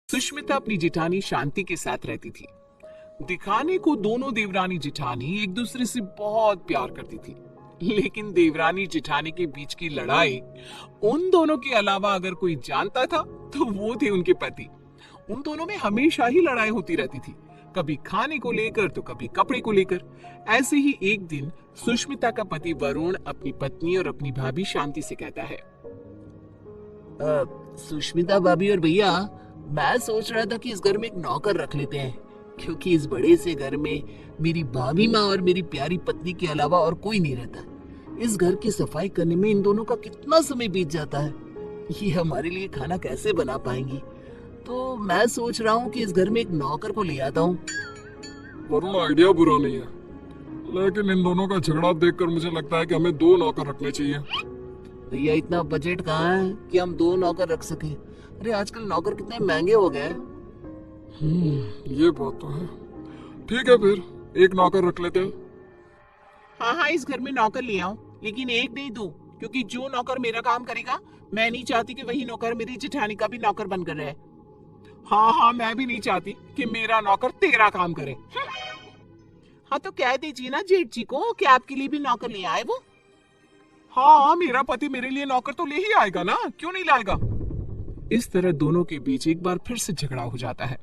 सुष्मिता अपनी जेठानी शांति के साथ रहती थी। दिखाने को दोनों देवरानी जेठानी एक दूसरे से बहुत प्यार करती थी, लेकिन देवरानी जेठानी के बीच की लड़ाई उन दोनों के अलावा अगर कोई जानता था तो वो थे उनके पति। उन दोनों में हमेशा ही लड़ाई होती रहती थी, कभी खाने को लेकर तो कभी कपड़े को लेकर। ऐसे ही एक दिन सुष्मिता का पति वरुण अपनी पत्नी और अपनी भाभी शांति से कहता है, सुष्मिता भाभी और भैया, मैं सोच रहा था कि इस घर में एक नौकर रख लेते हैं, क्योंकि इस बड़े से घर में मेरी भाभी माँ और मेरी प्यारी पत्नी के अलावा और कोई नहीं रहता। इस घर की सफाई करने में इन दोनों का कितना समय बीत जाता है, ये हमारे लिए खाना कैसे बना पाएंगी। तो मैं सोच रहा हूँ कि इस घर में एक नौकर को ले आता हूँ। वरुण, आइडिया बुरा नहीं है, लेकिन इन दोनों का झगड़ा देखकर मुझे लगता है कि हमें 2 नौकर रखने चाहिए। भैया, इतना बजट कहाँ है कि हम 2 नौकर रख सके। अरे आजकल नौकर कितने महंगे हो गए। ये बात तो है। ठीक है, फिर 1 नौकर रख लेते हैं। हाँ, इस घर में नौकर ले आओ, लेकिन एक नहीं 2, क्योंकि जो नौकर मेरा काम करेगा मैं नहीं चाहती कि वही नौकर मेरी जेठानी का भी नौकर बनकर रहे। हाँ, मैं भी नहीं चाहती कि मेरा नौकर तेरा काम करे। हाँ, तो कह दीजिए ना जेठ जी को कि आपके लिए भी नौकर ले आए वो। हाँ, मेरा पति मेरे लिए नौकर तो ले ही आएगा ना, क्यों नहीं लाएगा। इस तरह दोनों के बीच एक बार फिर से झगड़ा हो जाता है।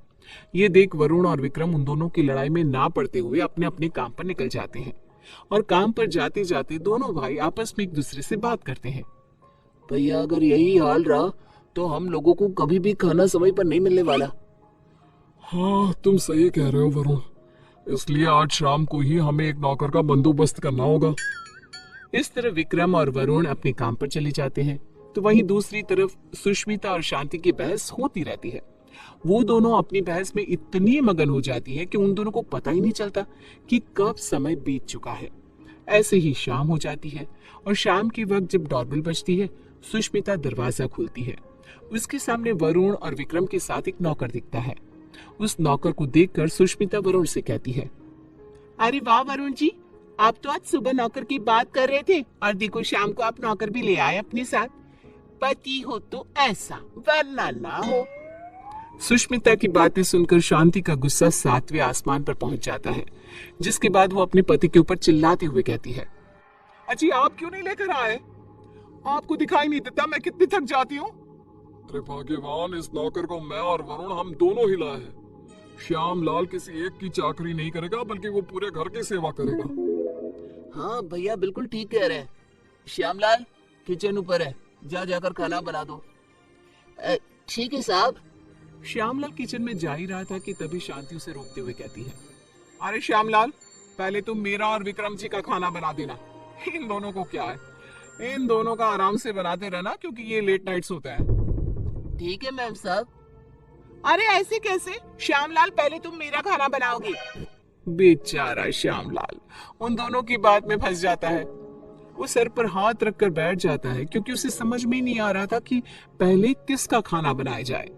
ये देख वरुण और विक्रम उन दोनों की लड़ाई में ना पड़ते हुए अपने अपने काम पर निकल जाते हैं, और काम पर जाते जाते दोनों भाई आपस में एक दूसरे से बात करते हैं। भैया, अगर यही हाल रहा तो हम लोगों को कभी भी खाना समय पर नहीं मिलने वाला। हाँ, तुम सही कह रहे हो वरुण, इसलिए आज शाम को ही हमें एक नौकर का बंदोबस्त करना होगा। इस तरह विक्रम और वरुण अपने काम पर चले जाते हैं, तो वहीं दूसरी तरफ सुष्मिता और शांति की बहस होती रहती है। वो दोनों अपनी बहस में इतनी मगन हो जाती है कि उन दोनों को पता ही नहीं चलता कि कब समय बीत चुका है। ऐसे ही शाम हो जाती है, और शाम के वक्त जब डोरबेल बजती है, सुष्मिता दरवाजा खोलती है। उसके सामने वरुण और विक्रम के साथ एक नौकर दिखता है। उस नौकर को देखकर सुष्मिता वरुण से कहती है, अरे वाह वरुण जी, आप तो आज सुबह नौकर की बात कर रहे थे, और देखो शाम को आप नौकर भी ले आए अपने साथ। पति हो तो ऐसा, वरना ना हो। सुष्मिता की बातें सुनकर शांति का गुस्सा 7वें आसमान पर पहुंच जाता है, जिसके बाद वो अपने पति के ऊपर चिल्लाते हुए कहती है, अजी आप क्यों नहीं लेकर आए? आपको दिखाई नहीं देता मैं कितनी थक जाती हूँ? अरे भाग्यवान, इस नौकर को मैं और वरुण हम दोनों ही लाए हैं। श्याम लाल किसी एक की चाकरी नहीं करेगा, बल्कि वो पूरे घर की सेवा करेगा। हाँ भैया, बिल्कुल ठीक कह रहे हैं। श्यामलाल, किचन ऊपर है, जाकर खाना बना दो। ठीक है साहब। श्यामलाल किचन में जा ही रहा था कि तभी शांति उसे रोकते हुए कहती है, अरे श्यामलाल, पहले तुम मेरा और विक्रम जी का खाना बना देना। इन दोनों को क्या है, इन दोनों का आराम से बनाते रहना, क्योंकि ये लेट नाइट्स होता है। ठीक है मैम साहब। अरे ऐसे कैसे? श्यामलाल, पहले तुम मेरा खाना बनाओगे। बेचारा श्यामलाल उन दोनों की बात में फंस जाता है। वो सर पर हाथ रखकर बैठ जाता है, क्योंकि उसे समझ में नहीं आ रहा था कि पहले किसका खाना बनाया जाए।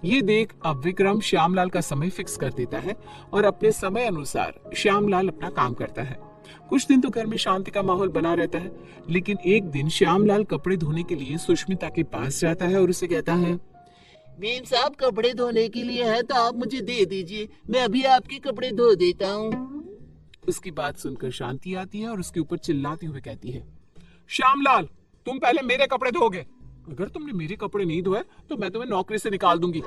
ये देख अब विक्रम श्यामलाल का समय फिक्स कर देता है, और अपने समय अनुसार श्यामलाल अपना काम करता है। कुछ दिन तो घर में शांति का माहौल बना रहता है, लेकिन एक दिन श्यामलाल कपड़े धोने के लिए सुष्मिता के पास जाता है और उसे कहता है, मेम साहब, कपड़े धोने के लिए है तो आप मुझे दे दीजिए, मैं अभी आपके कपड़े धो देता हूँ। उसकी बात सुनकर शांति आती है और उसके ऊपर चिल्लाती हुए कहती है, श्यामलाल, तुम पहले मेरे कपड़े धोगे। अगर तुमने मेरे कपड़े नहीं धोए तो मैं तुम्हें नौकरी से निकाल दूंगी।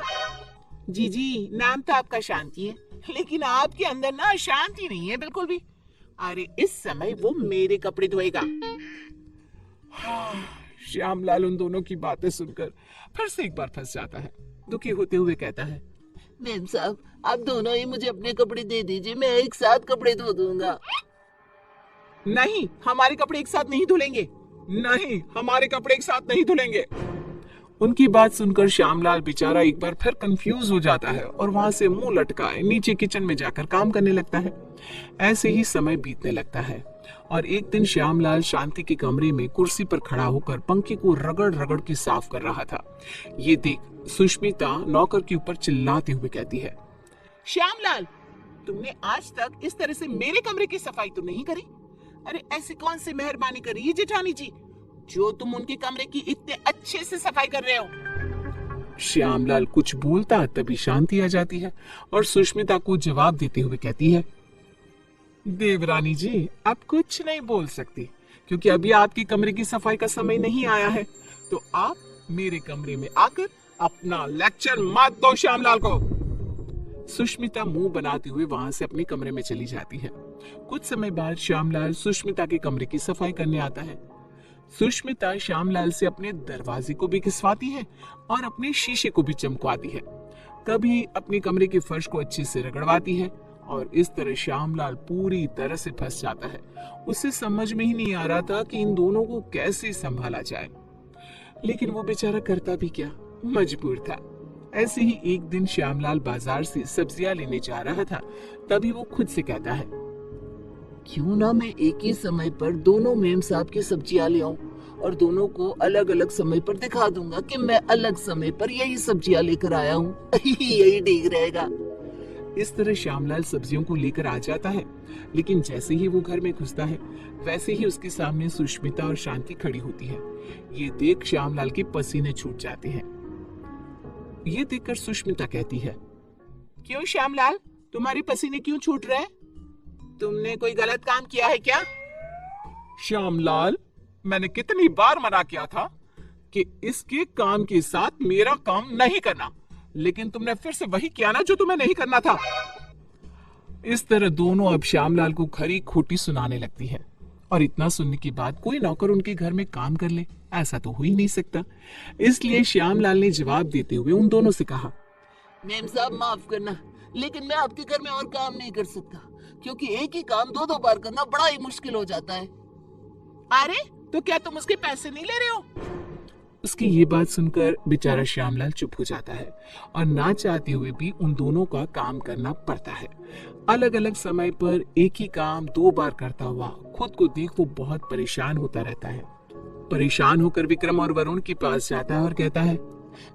जी, नाम तो आपका शांति है, लेकिन आपके अंदर ना शांति नहीं है बिल्कुल भी। अरे इस समय वो मेरे कपड़े धोएगा। श्यामलाल उन दोनों की बातें सुनकर फिर से एक बार फंस जाता है। दुखी होते हुए कहता है, मेम साहब, आप दोनों ही मुझे अपने कपड़े दे दीजिए, मैं एक साथ कपड़े धो दूंगा। नहीं, हमारे कपड़े एक साथ नहीं धुलेंगे। नहीं, हमारे कपड़े एक साथ नहीं धुलेंगे। उनकी बात सुनकर श्यामलाल बेचारा एक बार फिर कंफ्यूज हो जाता है, और वहां से मुंह लटकाए नीचे किचन में जाकर काम करने लगता है। ऐसे ही समय बीतने लगता है, और एक दिन श्यामलाल शांति के कमरे में कुर्सी पर खड़ा होकर पंखे को रगड़ रगड़ के साफ कर रहा था। ये देख सुष्मिता नौकर के ऊपर चिल्लाते हुए कहती है, श्यामलाल, तुमने आज तक इस तरह से मेरे कमरे की सफाई तो नहीं करी। अरे ऐसी कौन सी मेहरबानी करी है जेठानी जी, जो तुम उनके कमरे की इतने अच्छे से सफाई कर रहे हो? श्यामलाल कुछ बोलता तभी शांति आ जाती है और सुष्मिता को जवाब देते हुए कहती है, देवरानी जी आप कुछ नहीं बोल सकती क्योंकि अभी आपके कमरे की सफाई का समय नहीं आया है, तो आप मेरे कमरे में आकर अपना लेक्चर मत दो श्यामलाल को। सुष्मिता मुंह बनाते हुए वहां से अपने कमरे में चली जाती है। कुछ समय बाद श्यामलाल सुष्मिता के कमरे की सफाई करने आता है। सुष्मिता श्यामलाल से अपने दरवाजे को भी घिसवाती है और अपने शीशे को भी चमकवाती है। कभी अपने कमरे के फर्श को अच्छे से रगड़वाती है और इस तरह श्यामलाल पूरी तरह से फंस जाता है। उसे समझ में ही नहीं आ रहा था कि इन दोनों को कैसे संभाला जाए, लेकिन वो बेचारा करता भी क्या, मजबूर था। ऐसे ही एक दिन श्यामलाल बाजार से सब्जियां लेने जा रहा था, तभी वो खुद से कहता है, क्यों ना मैं एक ही समय पर दोनों मेम साहब की सब्जियां ले आऊं और दोनों को अलग अलग समय पर दिखा दूंगा कि मैं अलग समय पर यही सब्जियां लेकर आया हूँ। यही ठीक रहेगा। इस तरह श्यामलाल सब्जियों को लेकर आ जाता है, लेकिन जैसे ही वो घर में घुसता है वैसे ही उसके सामने सुष्मिता और शांति खड़ी होती है। ये देख श्यामलाल के पसीने छूट जाते हैं। ये देखकर सुष्मिता कहती है, क्यों श्यामलाल, तुम्हारे पसीने क्यों छूट रहे हैं? तुमने कोई गलत काम किया है क्या? श्यामलाल, मैंने कितनी बार मना किया था कि इसके काम के साथ मेरा काम नहीं करना, लेकिन तुमने फिर से वही किया ना जो तुम्हें नहीं करना था। इस तरह दोनों अब श्यामलाल को खरी खोटी सुनाने लगती है और इतना सुनने के बाद कोई नौकर उनके घर में काम कर ले, ऐसा तो हो ही नहीं सकता। इसलिए श्यामलाल ने जवाब देते हुए उन दोनों से कहा, मेम साहब माफ करना, लेकिन मैं आपके घर में और काम नहीं कर सकता क्योंकि एक ही काम दो दो बार करना बड़ा ही मुश्किल हो जाता है। अरे तो क्या तुम उसके पैसे नहीं ले रहे हो? उसकी ये बात सुनकर बेचारा श्यामलाल चुप हो जाता है और ना चाहते हुए भी उन दोनों का काम करना पड़ता है। अलग अलग समय पर एक ही काम 2 बार करता हुआ खुद को देख वो बहुत परेशान होता रहता है। परेशान होकर विक्रम और वरुण के पास जाता है और कहता है,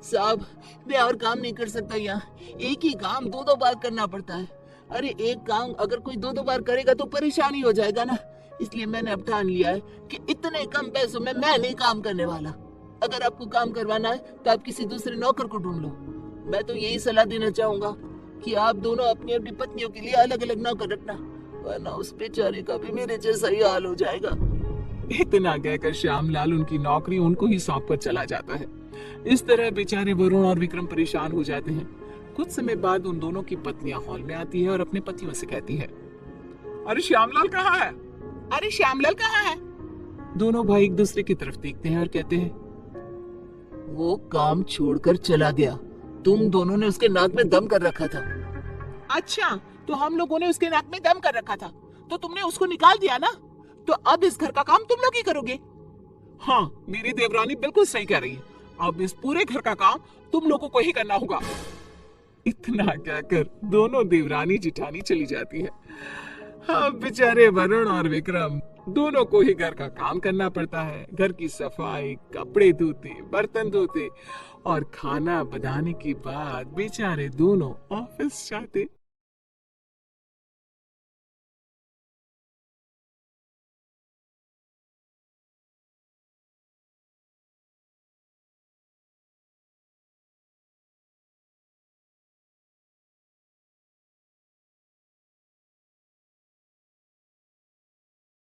साहब मैं और काम नहीं कर सकता, यहाँ एक ही काम 2 बार करना पड़ता है। अरे एक काम अगर कोई 2 बार करेगा तो परेशानी हो जाएगा ना, इसलिए मैंने अब ठान लिया है कि इतने कम पैसों में मैं नहीं काम करने वाला। अगर आपको काम करवाना है तो आप किसी दूसरे नौकर को ढूंढ लो। मैं तो यही सलाह देना चाहूंगा कि आप दोनों अपनी अपनी पत्नियों के लिए अलग अलग नौकर रखना, वरना उस बेचारे का भी मेरे जैसा ही हाल हो जाएगा। इतना कहकर श्यामलाल उनकी नौकरी उनको ही सौंप कर चला जाता है। इस तरह बेचारे वरुण और विक्रम परेशान हो जाते हैं। कुछ समय बाद उन दोनों की पत्नियां हॉल में आती है और अपने पतियों से कहती है, अरे श्यामलाल कहाँ है? अरे श्यामलाल कहाँ है? दोनों भाई एक दूसरे की तरफ देखते हैं और कहते हैं, वो काम छोड़कर चला गया। तुम दोनों ने उसके नाक में दम कर रखा था। अच्छा, तो हम लोगों ने उसके नाक में दम कर रखा था तो तुमने उसको निकाल दिया ना, तो अब इस घर का काम तुम लोग ही करोगे। हाँ, मेरी देवरानी बिल्कुल सही कह रही है, अब इस पूरे घर का काम तुम लोगों को ही करना होगा। इतना कहकर दोनों देवरानी जिठानी चली जाती है। हाँ, बेचारे वरुण और विक्रम दोनों को ही घर का काम करना पड़ता है। घर की सफाई, कपड़े धोते, बर्तन धोते और खाना बनाने के बाद बेचारे दोनों ऑफिस जाते।